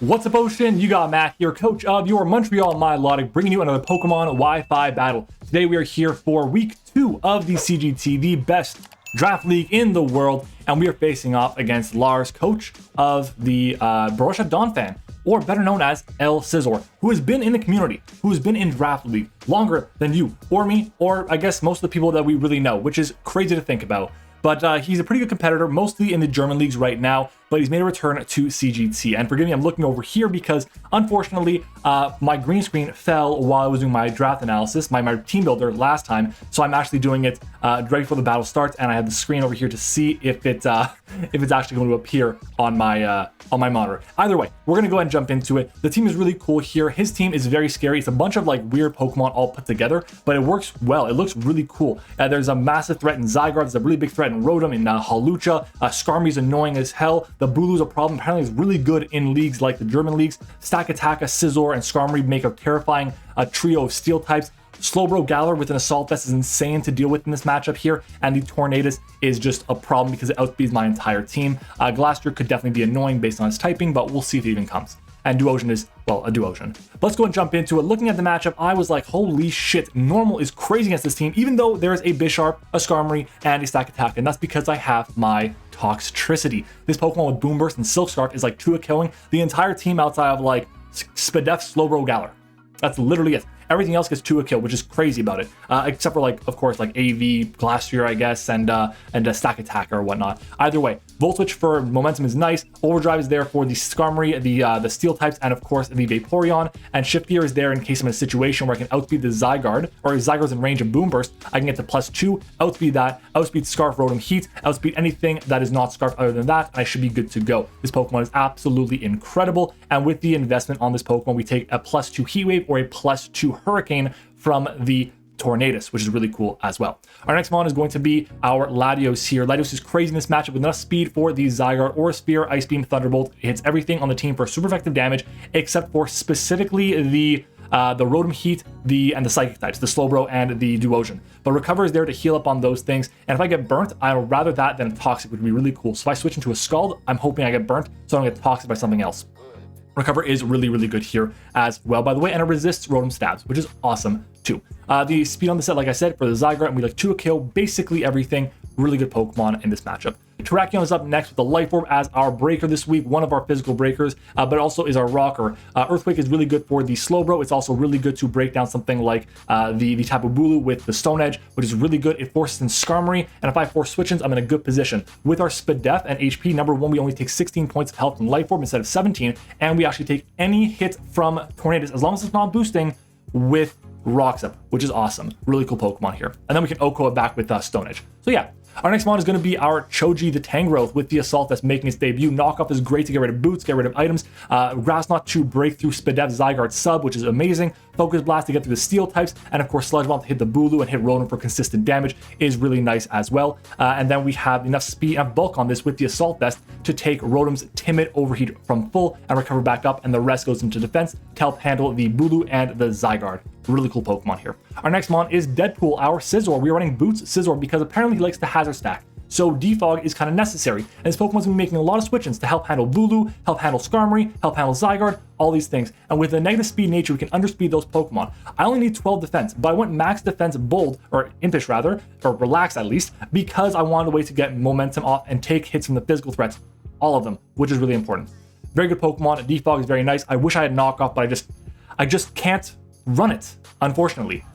What's up, Ocean? You got Matt here, coach of your Montreal Milotic, bringing you another Pokemon Wi-Fi battle. Today we are here for week 2 of the CGT, the best draft league in the world, and we are facing off against Lars, coach of the MattOshea Donphan, or better known as El Scizor, who has been in the community, who has been in draft league longer than you or me, or I guess most of the people that we really know, which is crazy to think about. But he's a pretty good competitor, mostly in the German leagues right now, but he's made a return to CGT. And forgive me, I'm looking over here because, unfortunately, my green screen fell while I was doing my draft analysis, my team builder last time. So I'm actually doing it right before the battle starts, and I have the screen over here to see if it's actually going to appear on my monitor. Either way, we're going to go ahead and jump into it. The team is really cool here. His team is very scary. It's a bunch of like weird Pokemon all put together, but it works well. It looks really cool. There's a massive threat in Zygarde. There's a really big threat in Rotom, in Hawlucha. Skarmory's annoying as hell. The Bulu's a problem. Apparently it's really good in leagues like the German leagues. Stakataka, Scizor, and Skarmory make a terrifying trio of steel types. Slowbro Galar with an Assault Vest is insane to deal with in this matchup here, and the Tornadus is just a problem because it outspeeds my entire team. Glastrier could definitely be annoying based on its typing, but we'll see if it even comes. And Duosion is, well, a Duosion. But let's go and jump into it. Looking at the matchup, I was like, holy shit, normal is crazy against this team, even though there is a Bisharp, a Skarmory, and a Stakataka, and that's because I have my Toxtricity. This Pokemon with Boom Burst and Silk Scarf is like 2 killing the entire team outside of like Spadef, Slowbro, Galar. That's literally it. Everything else gets 2 a kill, which is crazy about it. Except for like, of course, like AV, Glastrier, I guess, and a Stakataka or whatnot. Either way, Volt Switch for momentum is nice. Overdrive is there for the Skarmory, the Steel types, and of course the Vaporeon. And Shift Gear is there in case I'm in a situation where I can outspeed the Zygarde, or if Zygarde's in range of Boom Burst, I can get to +2, outspeed that, outspeed Scarf, Rotom, Heat, outspeed anything that is not Scarf other than that, and I should be good to go. This Pokemon is absolutely incredible, and with the investment on this Pokemon, we take a +2 Heat Wave or a +2 Hurricane from the Tornadus, which is really cool as well. Our next mon is going to be our Latios here. Latios is crazy in this matchup with enough speed for the Zygarde or Spear, Ice Beam, Thunderbolt. It hits everything on the team for super effective damage, except for specifically the Rotom, Heat, and the Psychic types, the Slowbro and the Duosion. But Recover is there to heal up on those things, and if I get burnt, I would rather that than Toxic, would be really cool. So if I switch into a Scald, I'm hoping I get burnt so I don't get Toxic by something else. Recover is really, really good here as well, by the way, and it resists Rotom stabs, which is awesome too. The speed on the set, like I said, for the Zygarde, and we like 2 a kill, basically everything. Really good Pokemon in this matchup. Terrakion is up next with the Life Orb as our breaker this week, one of our physical breakers, but also is our rocker. Earthquake is really good for the Slowbro. It's also really good to break down something like the Tapu Bulu with the Stone Edge, which is really good. It forces in Skarmory, and if I force switch-ins, I'm in a good position. With our Spadef and HP, number 1, we only take 16 points of health from Life Orb instead of 17, and we actually take any hit from Tornadus, as long as it's not boosting, with Rocks Up, which is awesome. Really cool Pokemon here. And then we can Oko it back with Stone Edge. So yeah. Our next mon is going to be our Choji the Tangrowth with the Assault that's making its debut. Knockoff is great to get rid of boots, get rid of items. Grass Knot to break through Spadef Zygarde sub, which is amazing. Focus Blast to get through the steel types, and of course Sludge Bomb to hit the Bulu and hit Rotom for consistent damage is really nice as well. And then we have enough speed, enough bulk on this with the Assault Vest to take Rotom's Timid Overheat from full and recover back up, and the rest goes into defense to help handle the Bulu and the Zygarde. Really cool Pokemon here. Our next mon is Deadpool, our Scizor. We are running Boots Scizor because apparently he likes the Hazard Stack. So Defog is kind of necessary, and this Pokemon's going to be making a lot of switch-ins to help handle Bulu, help handle Skarmory, help handle Zygarde, all these things. And with the negative speed nature, we can underspeed those Pokemon. I only need 12 defense, but I went max defense bold, or impish rather, or relaxed at least, because I wanted a way to get momentum off and take hits from the physical threats, all of them, which is really important. Very good Pokemon. Defog is very nice. I wish I had knockoff, but I just can't run it, unfortunately.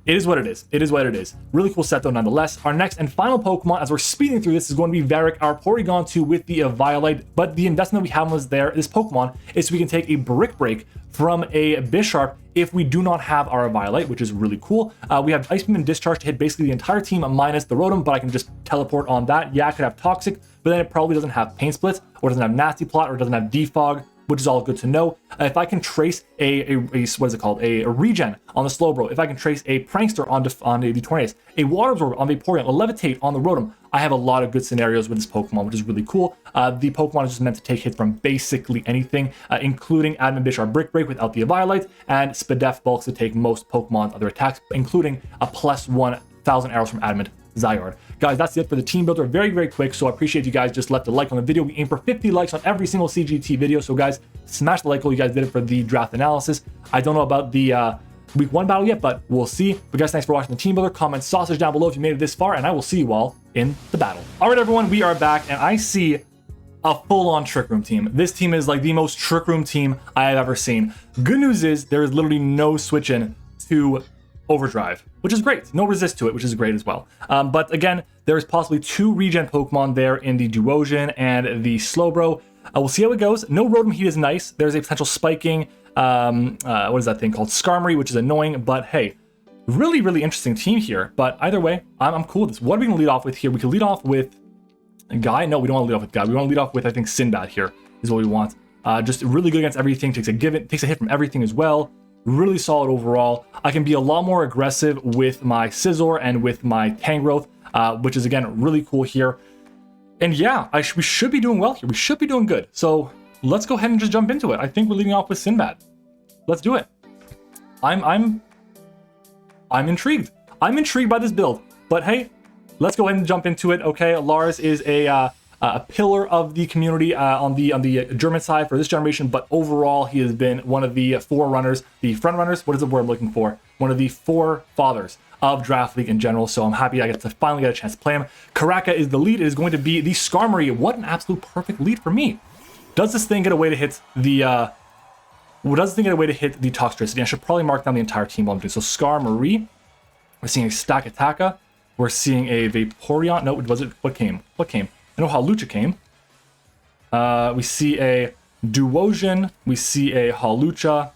It is what it is. It is what it is. Really cool set though nonetheless. Our next and final Pokemon, as we're speeding through this, is going to be Varric, our Porygon 2 with the Eviolite. But the investment we have was there, this Pokemon, is so we can take a Brick Break from a Bisharp if we do not have our Eviolite, which is really cool. We have Ice Beam and Discharge to hit basically the entire team minus the Rotom, but I can just teleport on that. Yeah, I could have Toxic, but then it probably doesn't have Pain Splits, or doesn't have Nasty Plot, or doesn't have Defog, which is all good to know. If I can trace a what is it called? A regen on the Slowbro, if I can trace a Prankster on the Tornadus, a Water Absorber on Vaporeon, a Levitate on the Rotom, I have a lot of good scenarios with this Pokemon, which is really cool. The Pokemon is just meant to take hits from basically anything, including Admin Bisharp Brick Break without the Eviolite, and Spadef bulks to take most Pokemon's other attacks, including a +1,000 arrows from Adamant Zygarde. Guys, that's it for the team builder. Very, very quick, so I appreciate you guys just left a like on the video. We aim for 50 likes on every single CGT video, so guys, Smash the like goal. You guys did it for the draft analysis. I don't know about the week 1 battle yet, but we'll see. But guys, thanks for watching the Team Builder. Comment sausage down below if you made it this far, and I will see you all in the battle. All right, everyone, we are back, and I see a full-on Trick Room team. This team is like the most Trick Room team I have ever seen. Good news is there is literally no switch in to Overdrive, which is great. No resist to it, which is great as well. But again, there is possibly 2 regen Pokemon there in the Duosion and the Slowbro. We'll see how it goes. No Rotom Heat is nice. There's a potential spiking, what is that thing called? Skarmory, which is annoying, but hey, really, really interesting team here. But either way, I'm cool with this. What are we going to lead off with here? We can lead off with Guy. No, we don't want to lead off with Guy. We want to lead off with, I think, Sinbad here is what we want. Just really good against everything. Takes a hit from everything as well. Really solid overall. I can be a lot more aggressive with my Scizor and with my Tangrowth, which is, again, really cool here. And yeah, we should be doing well here. We should be doing good. So let's go ahead and just jump into it. I think we're leading off with Sinbad. Let's do it. I'm intrigued. I'm intrigued by this build. But hey, let's go ahead and jump into it. Okay, Lars is a pillar of the community on the German side for this generation, but overall he has been one of the forerunners, the front runners. What is the word I'm looking for? One of the forefathers of Draft League in general. So I'm happy I get to finally get a chance to play him. Karaka is the lead. It is going to be the Skarmory. What an absolute perfect lead for me. Does this thing get a way to hit the Toxtricity? I should probably mark down the entire team while I'm doing so. Skarmory. We're seeing a Stack Attacka. We're seeing a Vaporeon. No, was it? What came? What came? I know how Lucha came. We see a Duosion. We see a Hawlucha.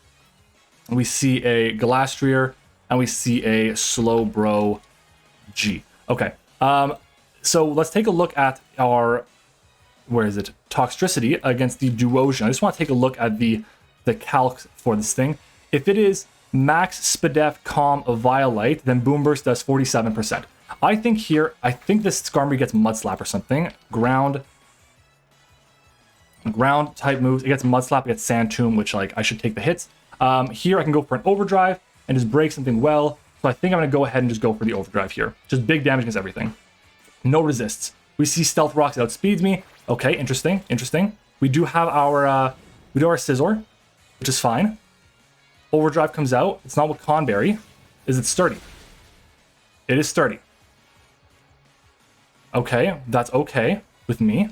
We see a Glastrier. And we see a Slowbro G. Okay. So let's take a look at our, where is it? Toxtricity against the Duosion. I just want to take a look at the calcs for this thing. If it is Max, Spadef, Calm, Violite, then Boomburst does 47%. I think this Skarmory gets Mud Slap or something. Ground type moves. It gets Mud Slap, it gets Sand Tomb, which like I should take the hits. Here I can go for an Overdrive and just break something well. So I think I'm going to go ahead and just go for the Overdrive here. Just big damage against everything. No resists. We see Stealth Rocks, it outspeeds me. Okay, interesting. We do have our Scizor, which is fine. Overdrive comes out. It's not with Conberry. Is it sturdy? It is sturdy. Okay, that's okay with me.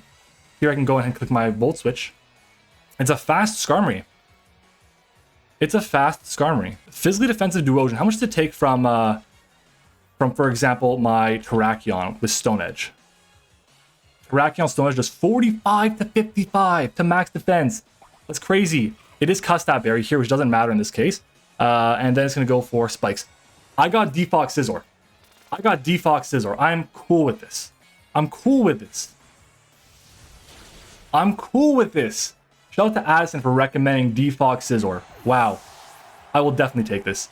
Here I can go ahead and click my Volt Switch. It's a fast Skarmory. Physically defensive Duosion. How much does it take from for example, my Terrakion with Stone Edge? Terrakion Stone Edge does 45 to 55 to max defense. That's crazy. It is Custap Berry here, which doesn't matter in this case. And then it's going to go for Spikes. I got Defox Scizor. I'm cool with this. Shout out to Addison for recommending Defox Scizor. Wow. I will definitely take this.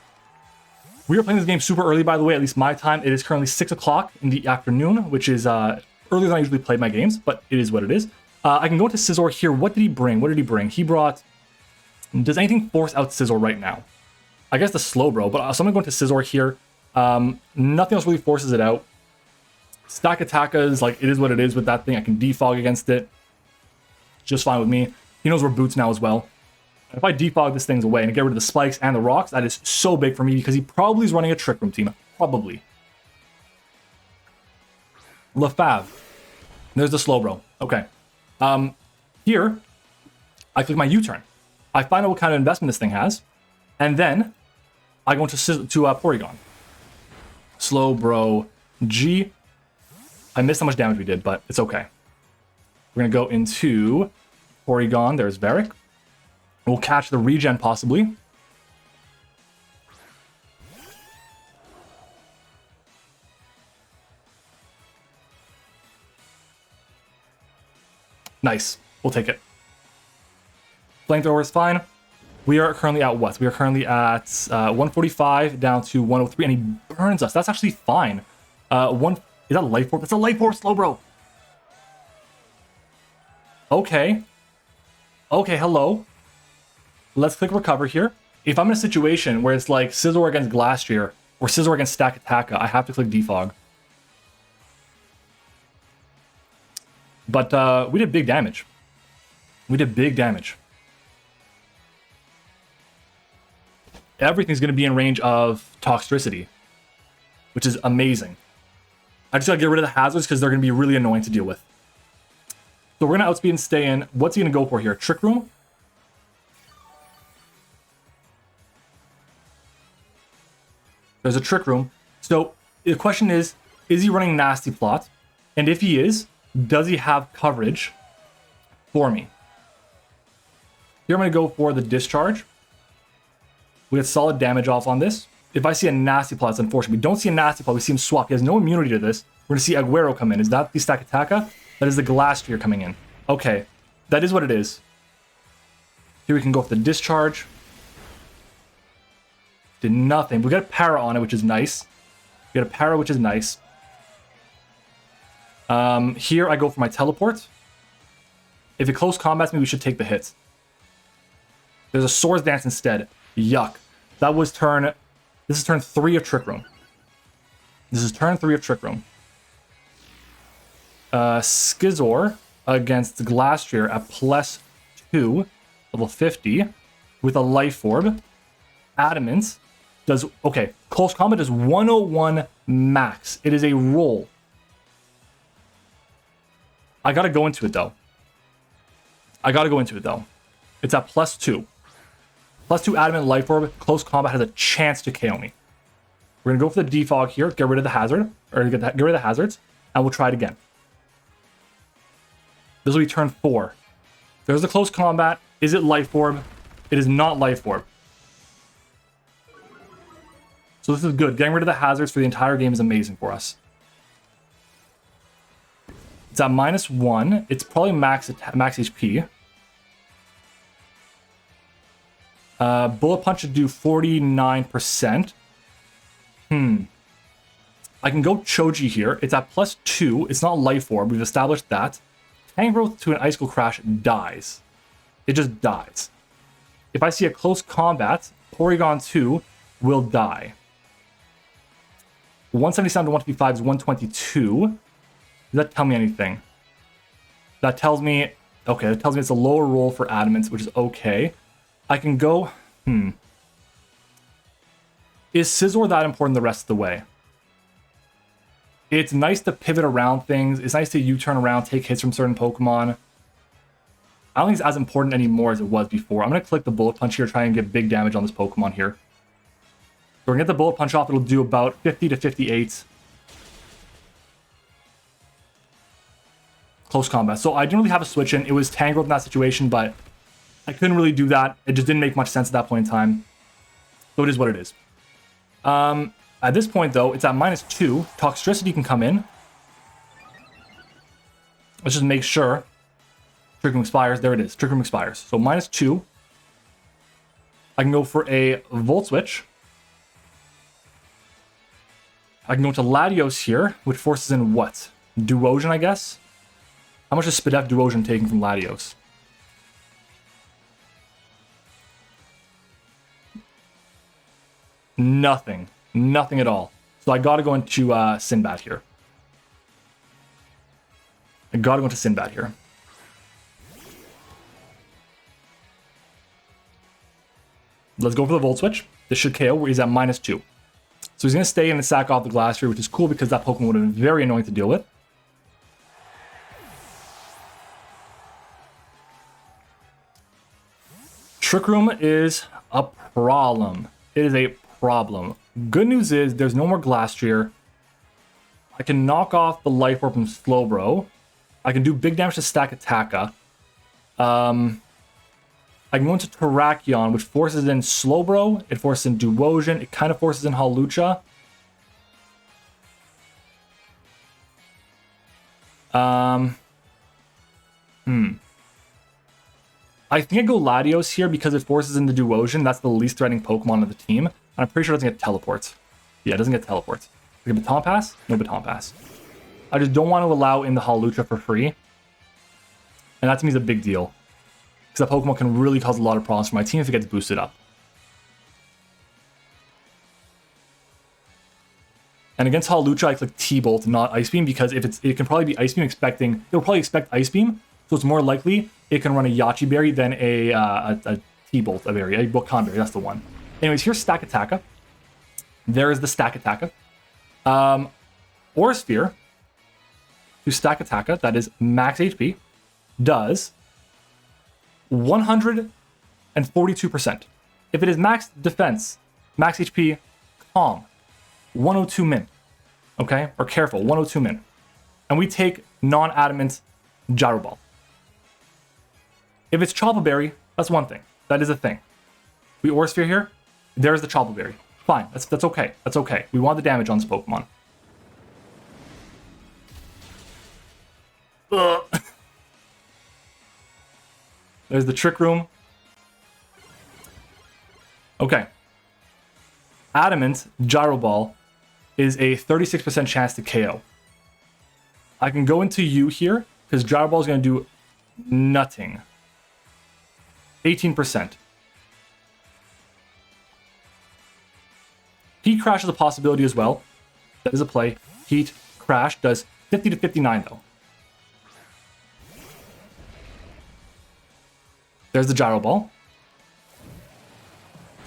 We are playing this game super early, by the way, at least my time. It is currently 6 o'clock in the afternoon, which is earlier than I usually play my games, but it is what it is. I can go to Scizor here. What did he bring? He brought... Does anything force out Scizor right now? I guess the Slowbro, but so I'm going to go into Scizor here. Nothing else really forces it out. Stack Attacka is like, it is what it is with that thing. I can defog against it. Just fine with me. He knows we're Boots now as well. If I defog this thing away and get rid of the Spikes and the Rocks, that is so big for me because he probably is running a Trick Room team. Probably. Lefave. There's the Slowbro. Okay. Here, I click my U-turn. I find out what kind of investment this thing has. And then, I go into Porygon. Slowbro G. I missed how much damage we did, but it's okay. We're going to go into Porygon. There's Varric. We'll catch the regen, possibly. Nice. We'll take it. Flamethrower is fine. We are currently at what? We are currently at 145 down to 103, and he burns us. That's actually fine. Is that a Life Orb? That's a Life Orb, Slowbro. Okay. Okay, hello. Let's click Recover here. If I'm in a situation where it's like Scizor against Glastrier or Scizor against Stack Attacka, I have to click Defog. But we did big damage. everything's going to be in range of Toxtricity, which is amazing. I just got to get rid of the hazards because they're going to be really annoying to deal with. So we're going to outspeed and stay in. What's he going to go for here? Trick Room? There's a Trick Room. So the question is he running Nasty Plot? And if he is, does he have coverage for me? Here I'm going to go for the Discharge. We get solid damage off on this. If I see a Nasty Plot, it's unfortunate. We don't see a Nasty Plot. We see him swap. He has no immunity to this. We're going to see Aguero come in. Is that the Stakataka? That is the Glastrier coming in. Okay. That is what it is. Here we can go for the Discharge. Did nothing. We got a Para on it, which is nice. We got a Para, which is nice. Here I go for my Teleport. If it close combats me, we should take the hits. There's a Swords Dance instead. Yuck. That was turn... This is turn 3 of Trick Room. This is turn 3 of Trick Room. Skizor against Glastrier at +2, level 50, with a Life Orb. Adamant does... Okay, close combat does 101 max. It is a roll. I gotta go into it, though. It's at +2. +2 Adamant Life Orb. Close combat has a chance to KO me. We're gonna go for the Defog here. Get rid of the hazard. Or get rid of the hazards. And we'll try it again. This will be turn 4. There's the close combat. Is it Life Orb? It is not Life Orb. So this is good. Getting rid of the hazards for the entire game is amazing for us. It's at -1. It's probably max HP. Bullet Punch should do 49%. I can go Choji here. It's at +2. It's not Life Orb. We've established that. Tank Growth to an Icicle Crash dies. It just dies. If I see a close combat, Porygon 2 will die. 177 to 155 is 122. Does that tell me anything? That tells me... Okay, that tells me it's a lower roll for Adamant, which is okay. I can go... Is Scizor that important the rest of the way? It's nice to pivot around things. It's nice to U-turn around, take hits from certain Pokemon. I don't think it's as important anymore as it was before. I'm going to click the Bullet Punch here, try and get big damage on this Pokemon here. So we're going to get the Bullet Punch off. It'll do about 50 to 58. Close combat. So I didn't really have a switch in. It was Tangrowth in that situation, but I couldn't really do that. It just didn't make much sense at that point in time. So it is what it is. At this point, though, it's at -2. Toxtricity can come in. Let's just make sure. Trick Room expires. There it is. Trick Room expires. So -2. I can go for a Volt Switch. I can go to Latios here, which forces in what? Duosion, I guess? How much is Spadef Duosion taking from Latios? Nothing. Nothing at all. So I gotta go into Sinbad here. Let's go for the Volt Switch. This should KO where he's at -2. So he's going to stay in and sack off the Glastrier, which is cool because that Pokemon would have been very annoying to deal with. Trick Room is a problem. It is a problem. Good news is there's no more Glastrier. I can knock off the Life Orb from Slowbro. I can do big damage to Stakataka. I can go into Terrakion, which forces in Slowbro. It forces in Duosion. It kind of forces in Hawlucha. I think I go Latios here because it forces in the Duosion. That's the least threatening Pokemon of the team. And I'm pretty sure it doesn't get teleports. Yeah, it doesn't get teleports. Okay, Baton Pass? No Baton Pass. I just don't want to allow in the Hawlucha for free. And that to me is a big deal. Because that Pokemon can really cause a lot of problems for my team if it gets boosted up. And against Hawlucha, I click T-Bolt, not Ice Beam, because if it can probably be Ice Beam it'll probably expect Ice Beam, so it's more likely it can run a Yachi Berry than a T-Bolt, a berry, a Bokan Berry, that's the one. Anyways, here's Stack Attacka. There is the Stack Attacka. Aura Sphere to Stack Attacka, that is max HP, does 142%. If it is max defense, max HP, calm, 102 min. Okay? Or careful, 102 min. And we take non-adamant Gyro Ball. If it's Chople Berry, that's one thing. That is a thing. We Aura Sphere here, there's the Chople Berry. Fine, that's okay. That's okay. We want the damage on this Pokemon. Ugh. There's the Trick Room. Okay. Adamant Gyro Ball is a 36% chance to KO. I can go into you here, because Gyro Ball is going to do nothing. 18%. Heat Crash is a possibility as well. That is a play. Heat Crash does 50 to 59 though. There's the Gyro Ball.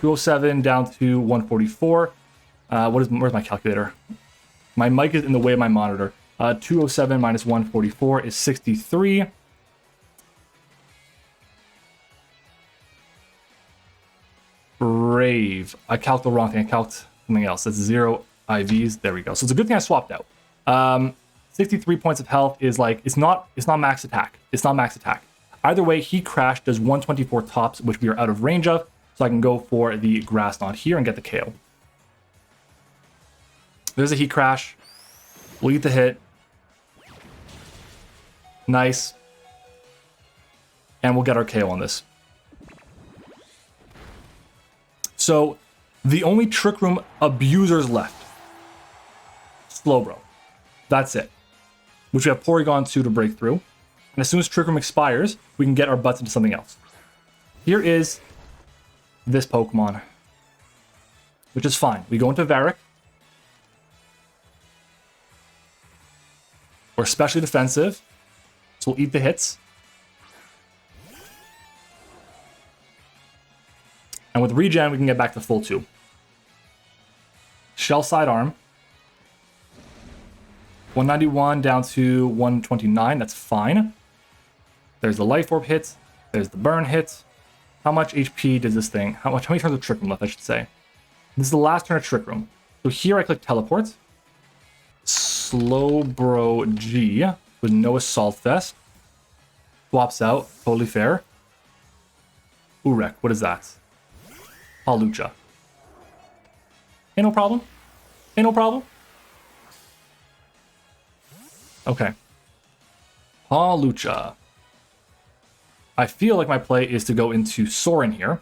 207 down to 144. Where's my calculator? My mic is in the way of my monitor. 207 minus 144 is 63. Brave. I calced the wrong thing. I calced something else. That's 0 IVs. There we go. So it's a good thing I swapped out. 63 points of health is like, it's not max attack. It's not max attack. Either way, Heat Crash does 124 tops, which we are out of range of. So I can go for the Grass Knot here and get the KO. There's a Heat Crash. We'll eat the hit. Nice. And we'll get our KO on this. So, the only Trick Room abusers left. Slowbro. That's it. Which we have Porygon 2 to break through. And as soon as Trick Room expires, we can get our butts into something else. Here is this Pokemon. Which is fine. We go into Varric. We're especially defensive. So we'll eat the hits. And with regen, we can get back to full 2. Shell Sidearm. 191 down to 129. That's fine. There's the Life Orb hit. There's the Burn hit. How much HP does this thing? How many turns of Trick Room left, I should say? This is the last turn of Trick Room. So here I click Teleport. Slowbro G with no Assault Vest. Swaps out. Totally fair. Urek, what is that? Hawlucha. Ain't no problem. Ain't no problem. Okay. Hawlucha. I feel like my play is to go into Sorin here.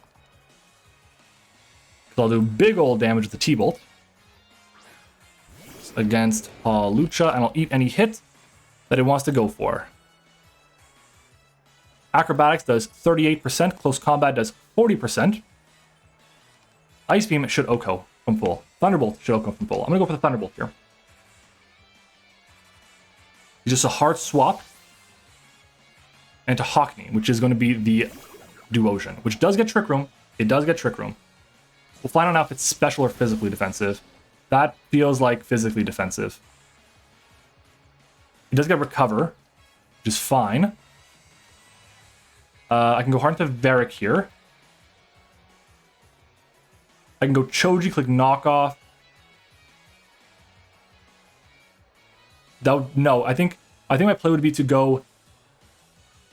So I'll do big old damage with the T-Bolt. Against Hawlucha, and I'll eat any hit that it wants to go for. Acrobatics does 38%. Close Combat does 40%. Ice Beam should OHKO from full. Thunderbolt should OHKO from full. I'm going to go for the Thunderbolt here. It's just a hard swap into Hockney, which is going to be the Duosion, which does get Trick Room. It does get Trick Room. We'll find out now if it's special or physically defensive. That feels like physically defensive. It does get Recover, which is fine. I can go hard into Varric here. I can go Choji, click Knockoff. No, I think my play would be to go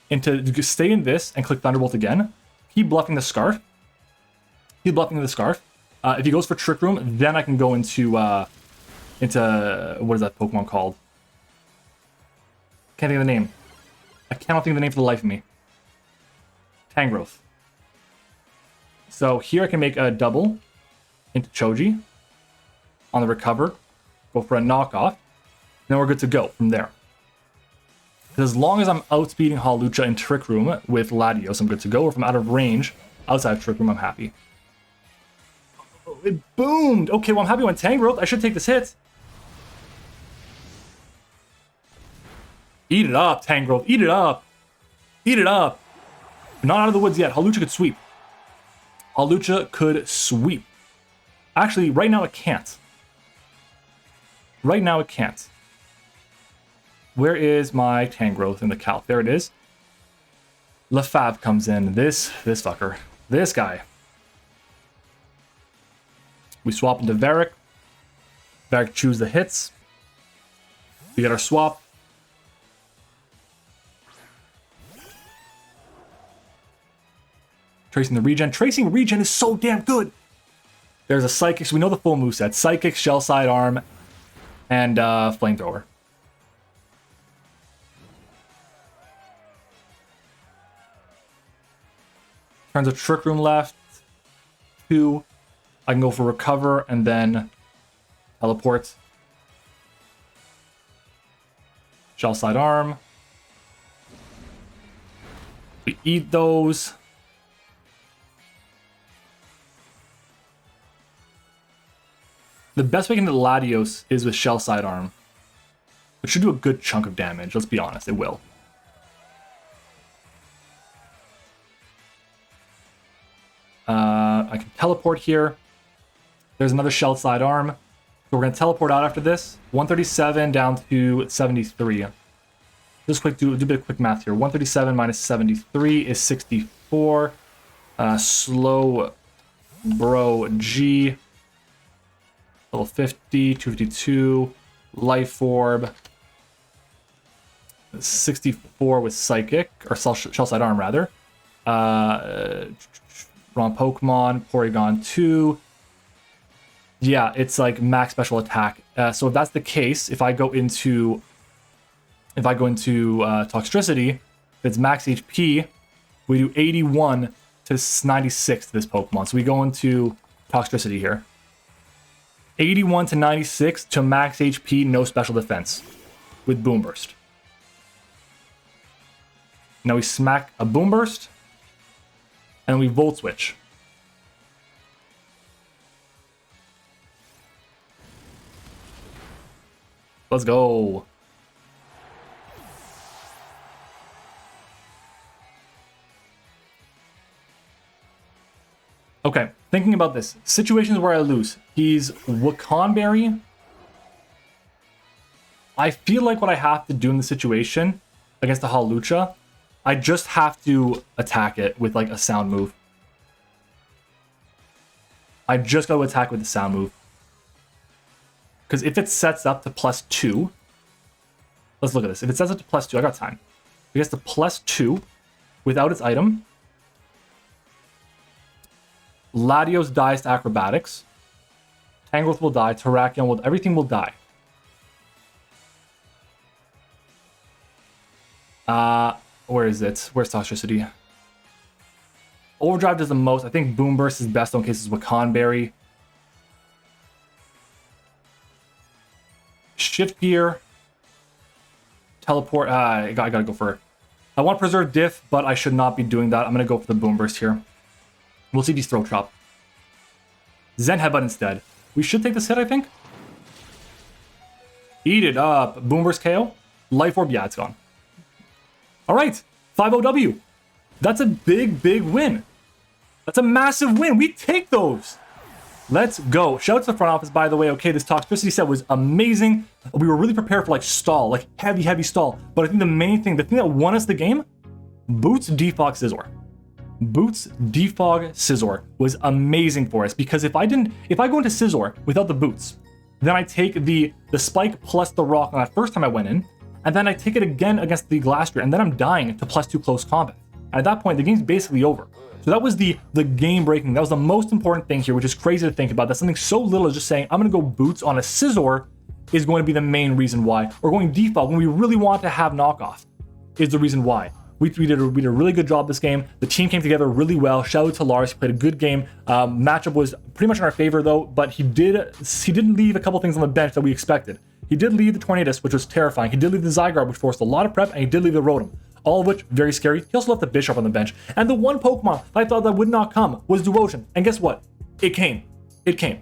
into stay in this and click Thunderbolt again. Keep bluffing the Scarf. Keep bluffing the Scarf. If he goes for Trick Room, then I can go into what is that Pokemon called? Can't think of the name. I cannot think of the name for the life of me. Tangrowth. So here I can make a double into Choji on the Recover. Go for a Knockoff. Then we're good to go from there. Because as long as I'm outspeeding Hawlucha in Trick Room with Latios, I'm good to go. Or if I'm out of range outside of Trick Room, I'm happy. Oh, it boomed! Okay, well I'm happy when Tangrowth. I should take this hit. Eat it up, Tangrowth. Eat it up. Eat it up. Not out of the woods yet. Hawlucha could sweep. Hawlucha could sweep. Actually, right now it can't. Right now it can't. Where is my Tangrowth in the calc? There it is. Lefab comes in. This fucker. This guy. We swap into Varric. Varric choose the hits. We get our swap. Tracing the regen. Tracing regen is so damn good. There's a Psychic. So we know the full moveset. Psychic, Shell Sidearm, and Flamethrower. Turns a Trick Room left. 2. I can go for Recover and then Teleport. Shell Sidearm. We eat those. The best way to get Latios is with Shell Sidearm, which should do a good chunk of damage. Let's be honest, it will. I can teleport here. There's another Shell Sidearm. So we're going to teleport out after this. 137 down to 73. Just quick, do a bit of quick math here. 137 minus 73 is 64. Slow Bro G. Level 50, 252, Life Orb, 64 with Psychic, or Shell Sidearm rather. Wrong Pokemon, Porygon 2. Yeah, it's like max special attack. So if that's the case, if I go into Toxtricity, if it's max HP, we do 81 to 96 to this Pokemon. So we go into Toxtricity here. 81 to 96 to max HP, no special defense with Boom Burst. Now we smack a Boom Burst and we Volt Switch. Let's go. Okay, thinking about this. Situations where I lose. He's Wakanberry. I feel like what I have to do in the situation against the Hawlucha, I just have to attack it with like a sound move. I just got to attack with the sound move. Because if it sets up to +2, let's look at this. If it sets up to +2, I got time. If it gets to +2 without its item, Latios dies to Acrobatics. Tangrowth will die. Terrakion will... Everything will die. Where is it? Where's Toxtricity? Overdrive does the most. I think Boom Burst is best on cases Wakanberry. Shift Gear. Teleport. I gotta go for... I want Preserve Diff, but I should not be doing that. I'm gonna go for the Boom Burst here. We'll see these Throat Chop. Zen Headbutt instead. We should take this hit, I think. Eat it up. Boom Burst KO. Life Orb, yeah, it's gone. All right, 5-0W. That's a big, big win. That's a massive win. We take those. Let's go. Shout out to the front office, by the way. Okay, this Toxtricity set was amazing. We were really prepared for like stall, like heavy stall. But I think the main thing, the thing that won us the game, Boots Defog Scizor. Boots Defog Scizor was amazing for us because if I go into Scizor without the boots, then I take the spike plus the rock on that first time I went in, and then I take it again against the Glastrier, and then I'm dying to +2 close combat. And at that point, the game's basically over. So that was the game breaking. That was the most important thing here, which is crazy to think about. That something so little as just saying, I'm gonna go boots on a Scizor is going to be the main reason why. Or going defog when we really want to have knockoff is the reason why. We did a really good job this game. The team came together really well. Shout out to Lars. He played a good game. Matchup was pretty much in our favor though, but he did leave a couple things on the bench that we expected. He did leave the Tornadus, which was terrifying. He did leave the Zygarde, which forced a lot of prep, and he did leave the Rotom. All of which, very scary. He also left the Bishop on the bench. And the one Pokemon I thought that would not come was Duosion. And guess what? It came. It came.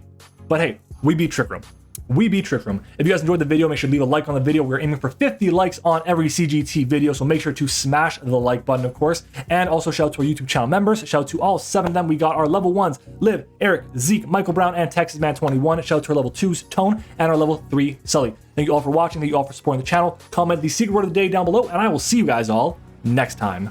But hey, we beat Trick Room. we beat Trick Room. If you guys enjoyed the video, make sure to leave a like on the video. We're aiming for 50 likes on every CGT video, so make sure to smash the like button, of course. And also shout out to our YouTube channel members. Shout out to all 7 of them. We got our level 1s, Liv, Eric, Zeke, Michael Brown, and Texas Man 21. Shout out to our level 2s, Tone, and our level 3, Sully. Thank you all for watching. Thank you all for supporting the channel. Comment the secret word of the day down below, and I will see you guys all next time.